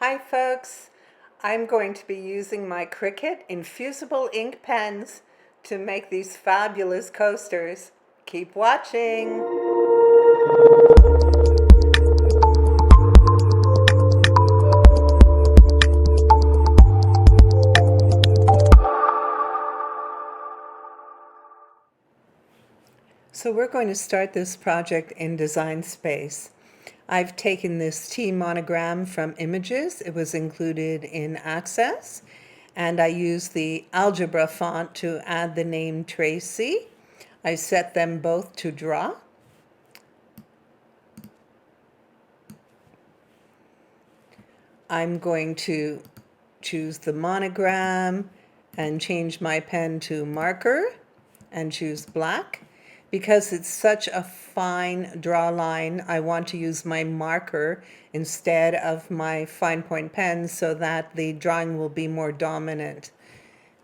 Hi folks, I'm going to be using my CRICUT Infusible ink pens to make these fabulous coasters. Keep watching! So we're going to start this project in Design Space. I've taken this T monogram from Images. It was included in Access. And I used the algebra font to add the name Tracy. I set them both to draw. I'm going to choose the monogram and change my pen to marker and choose black. Because it's such a fine draw line, I want to use my marker instead of my fine point pen so that the drawing will be more dominant.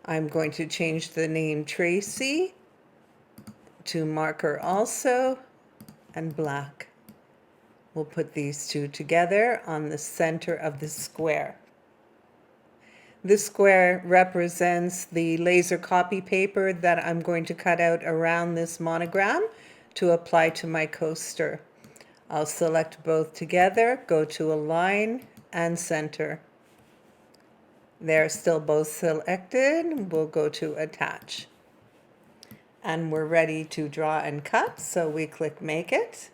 I'm going to change the name Tracy to marker also and black. We'll put these two together on the center of the square. This square represents the laser copy paper that I'm going to cut out around this monogram to apply to my coaster. I'll select both together, go to Align and Center. They're still both selected. We'll go to Attach. And we're ready to draw and cut, so we click Make It.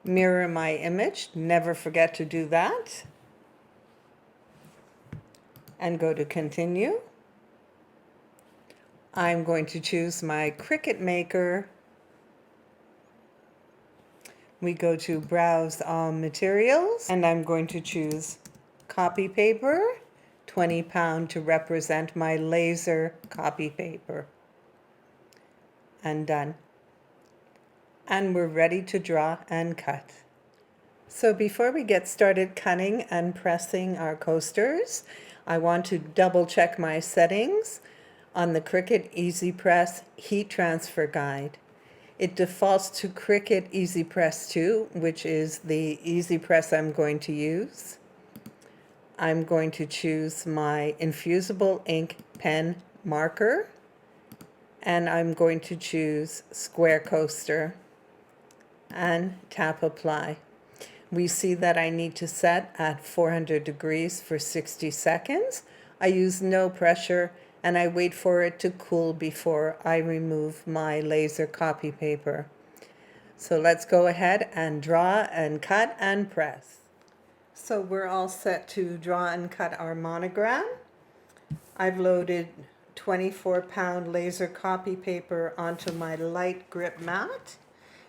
Mirror my image, never forget to do that. And go to Continue. I'm going to choose my CRICUT Maker. We go to Browse All Materials, and I'm going to choose Copy Paper, 20 pound to represent my laser copy paper. And done. And we're ready to draw and cut. So before we get started cutting and pressing our coasters, I want to double check my settings on the CRICUT Easy Press Heat Transfer Guide. It defaults to CRICUT Easy Press 2, which is the Easy Press I'm going to use. I'm going to choose my infusible ink pen marker, and I'm going to choose Square Coaster and tap Apply. We see that I need to set at 400 degrees for 60 seconds. I use no pressure and I wait for it to cool before I remove my laser copy paper. So let's go ahead and draw and cut and press. So we're all set to draw and cut our monogram. I've loaded 24-pound laser copy paper onto my light grip mat.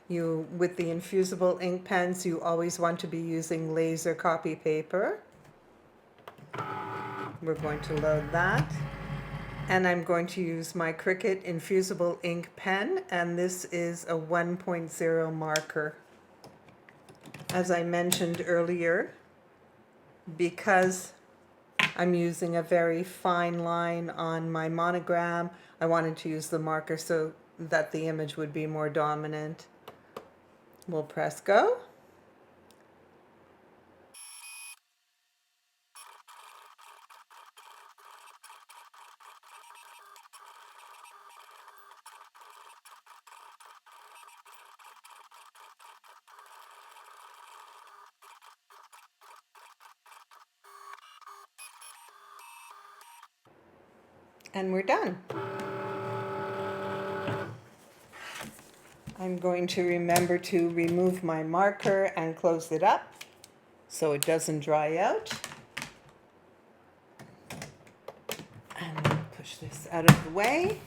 With the infusible ink pens, you always want to be using laser copy paper. We're going to load that. And I'm going to use my CRICUT Infusible ink pen, and this is a 1.0 marker. As I mentioned earlier, because I'm using a very fine line on my monogram, I wanted to use the marker so that the image would be more dominant. We'll press go. And we're done. I'm going to remember to remove my marker and close it up so it doesn't dry out. And push this out of the way.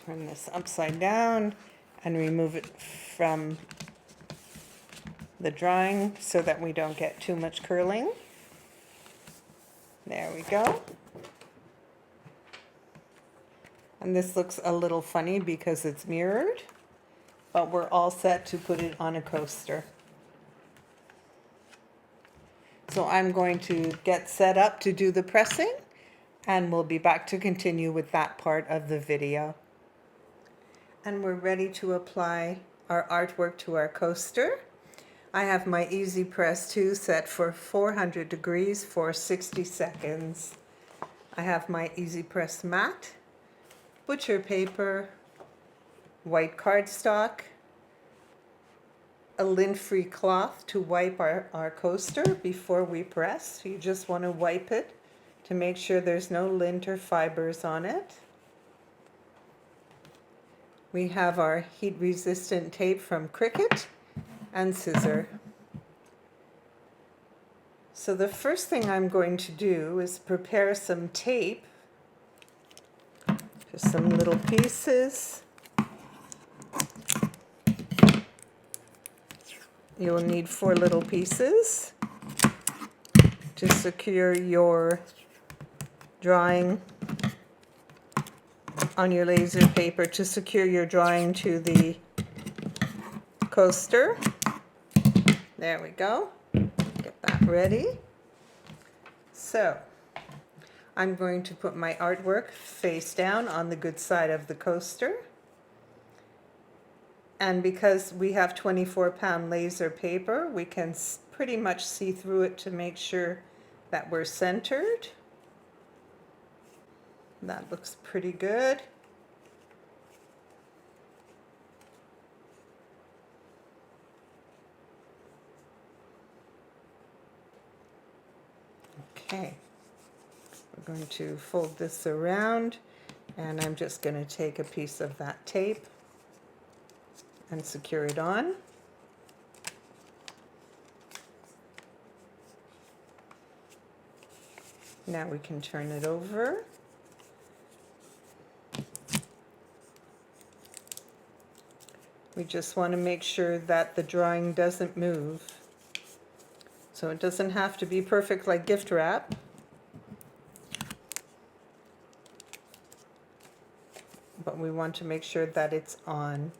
Turn this upside down and remove it from the drawing so that we don't get too much curling. There we go. And this looks a little funny because it's mirrored, but we're all set to put it on a coaster. So I'm going to get set up to do the pressing, And we'll be back to continue with that part of the video. And we're ready to apply our artwork to our coaster. I have my Easy Press 2 set for 400 degrees for 60 seconds. I have my Easy Press mat, butcher paper, white cardstock, a lint-free cloth to wipe our coaster before we press. You just want to wipe it to make sure there's no lint or fibers on it. We have our heat-resistant tape from CRICUT and scissor. So the first thing I'm going to do is prepare some tape, just some little pieces. You'll need 4 little pieces to secure your drawing on your laser paper, to secure your drawing to the coaster. There we go. Get that ready. So I'm going to put my artwork face down on the good side of the coaster. And because we have 24-pound laser paper, we can pretty much see through it to make sure that we're centered. That looks pretty good. Okay, we're going to fold this around, and I'm just going to take a piece of that tape and secure it on. Now we can turn it over. We just want to make sure that the drawing doesn't move. So it doesn't have to be perfect like gift wrap. But we want to make sure that it's on.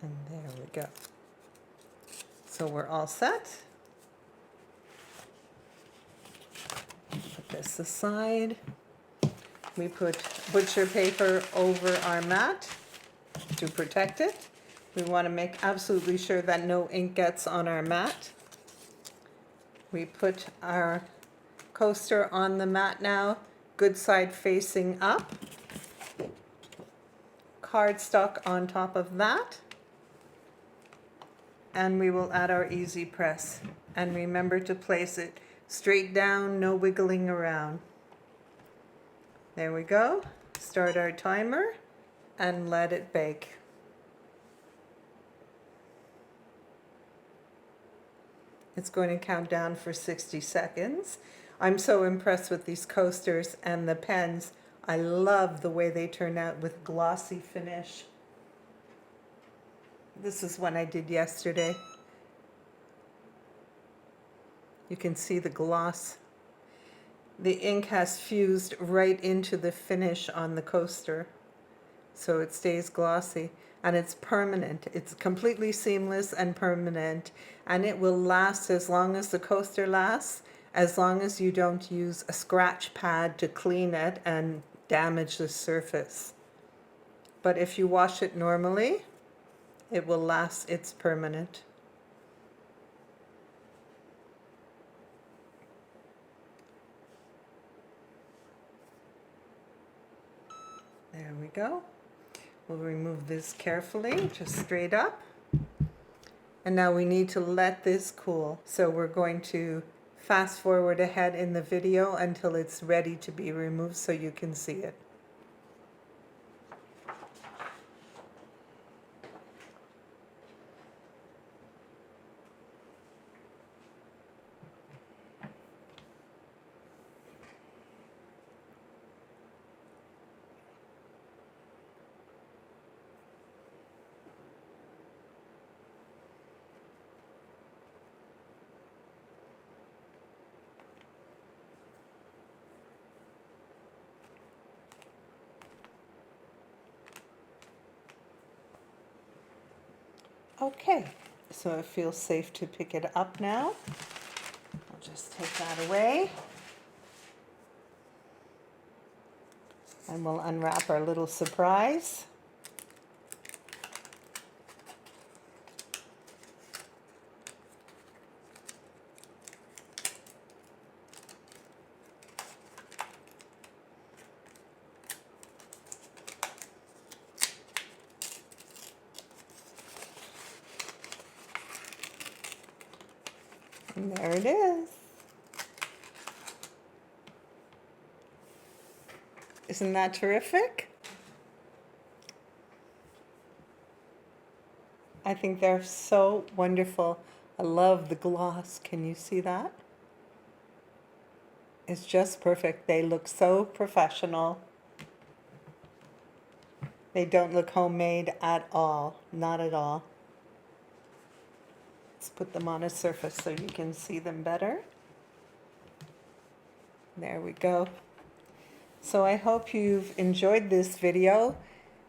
And there we go. So we're all set. Put this aside. We put butcher paper over our mat to protect it. We want to make absolutely sure that no ink gets on our mat. We put our coaster on the mat now, good side facing up. Cardstock on top of that. And we will add our Easy Press. And remember to place it straight down, no wiggling around. There we go. Start our timer and let it bake. It's going to count down for 60 seconds. I'm so impressed with these coasters and the pens. I love the way they turn out with glossy finish. This is one I did yesterday. You can see the gloss. The ink has fused right into the finish on the coaster, so it stays glossy, and it's permanent. It's completely seamless and permanent, and it will last as long as the coaster lasts, as long as you don't use a scratch pad to clean it and damage the surface. But if you wash it normally, it will last. It's permanent. There we go. We'll remove this carefully, just straight up. And now we need to let this cool. So we're going to fast forward ahead in the video until it's ready to be removed so you can see it. Okay, so it feels safe to pick it up now. I'll just take that away. And we'll unwrap our little surprise. And there it is. Isn't that terrific? I think they're so wonderful. I love the gloss. Can you see that? It's just perfect. They look so professional. They don't look homemade at all. Not at all. Let's put them on a surface so you can see them better. There we go. So I hope you've enjoyed this video.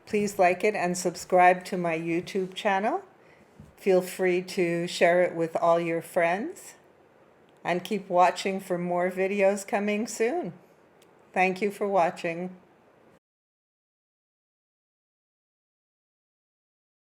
Please like it and subscribe to my YouTube channel. Feel free to share it with all your friends. And keep watching for more videos coming soon. Thank you for watching.